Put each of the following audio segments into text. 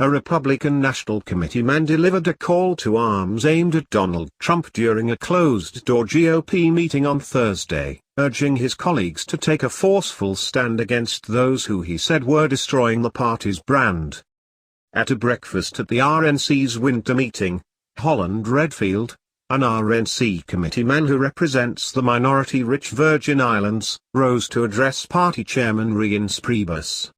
a Republican National Committeeman delivered a call to arms aimed at Donald Trump during a closed-door GOP meeting on Thursday, urging his colleagues to take a forceful stand against those who he said were destroying the party's brand. At a breakfast at the RNC's winter meeting, Holland Redfield, an RNC committeeman who represents the minority-rich Virgin Islands, rose to address party chairman Reince Priebus.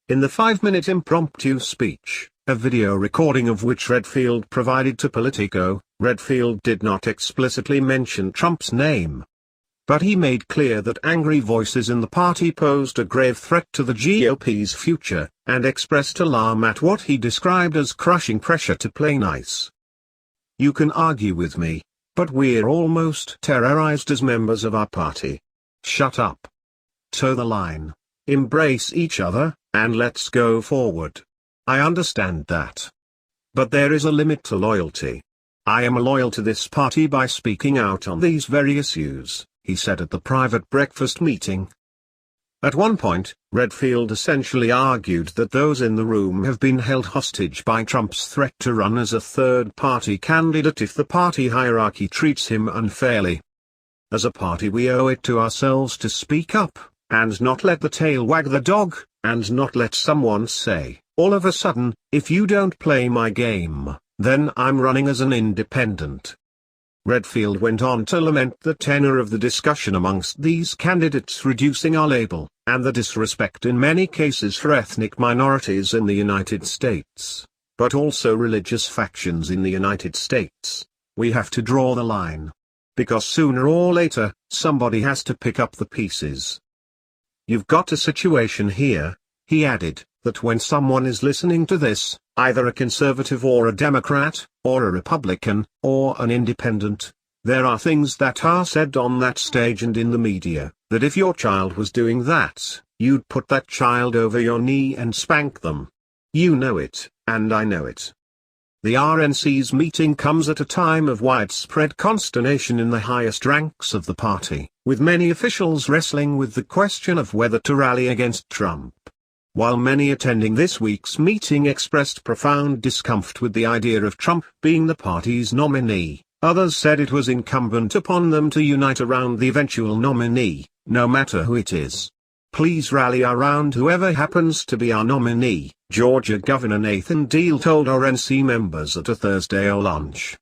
In the 5-minute impromptu speech, a video recording of which Redfield provided to Politico, Redfield did not explicitly mention Trump's name. But he made clear that angry voices in the party posed a grave threat to the GOP's future, and expressed alarm at what he described as crushing pressure to play nice. "You can argue with me, but we're almost terrorized as members of our party. Shut up. Toe the line. Embrace each other, and let's go forward. I understand that. But there is a limit to loyalty. I am loyal to this party by speaking out on these very issues," he said at the private breakfast meeting. At one point, Redfield essentially argued that those in the room have been held hostage by Trump's threat to run as a third-party candidate if the party hierarchy treats him unfairly. "As a party we owe it to ourselves to speak up, and not let the tail wag the dog, and not let someone say, all of a sudden, if you don't play my game, then I'm running as an independent." Redfield went on to lament the tenor of the discussion amongst these candidates reducing our label, and the disrespect in many cases for ethnic minorities in the United States, but also religious factions in the United States. "We have to draw the line. Because sooner or later, somebody has to pick up the pieces. You've got a situation here," he added, "that when someone is listening to this, either a conservative or a Democrat, or a Republican, or an independent, there are things that are said on that stage and in the media, that if your child was doing that, you'd put that child over your knee and spank them. You know it, and I know it." The RNC's meeting comes at a time of widespread consternation in the highest ranks of the party, with many officials wrestling with the question of whether to rally against Trump. While many attending this week's meeting expressed profound discomfort with the idea of Trump being the party's nominee, others said it was incumbent upon them to unite around the eventual nominee, no matter who it is. "Please rally around whoever happens to be our nominee," Georgia Governor Nathan Deal told RNC members at a Thursday lunch.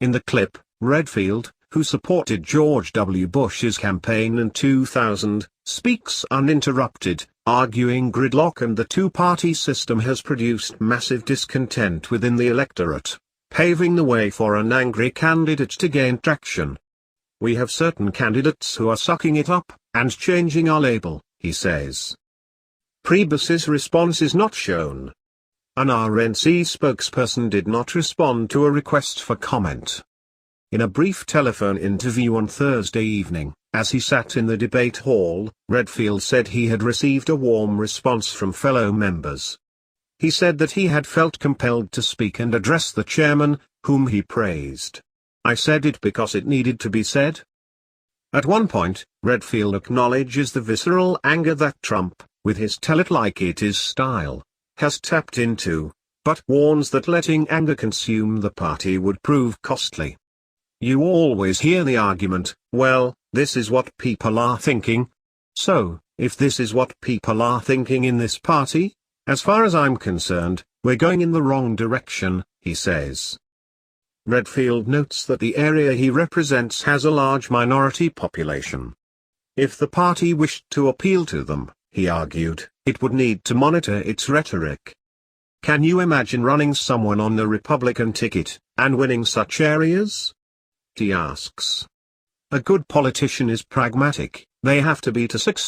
In the clip, Redfield, who supported George W. Bush's campaign in 2000, speaks uninterrupted, arguing gridlock and the two-party system has produced massive discontent within the electorate, paving the way for an angry candidate to gain traction. "We have certain candidates who are sucking it up, and changing our label," he says. Priebus's response is not shown. An RNC spokesperson did not respond to a request for comment. In a brief telephone interview on Thursday evening, as he sat in the debate hall, Redfield said he had received a warm response from fellow members. He said that he had felt compelled to speak and address the chairman, whom he praised. "I said it because it needed to be said." At one point, Redfield acknowledges the visceral anger that Trump, with his tell-it-like-it-is style, has tapped into, but warns that letting anger consume the party would prove costly. "You always hear the argument, well, this is what people are thinking. So, if this is what people are thinking in this party, as far as I'm concerned, we're going in the wrong direction," he says. Redfield notes that the area he represents has a large minority population. If the party wished to appeal to them, he argued, it would need to monitor its rhetoric. "Can you imagine running someone on the Republican ticket, and winning such areas?" he asks. "A good politician is pragmatic, they have to be to succeed.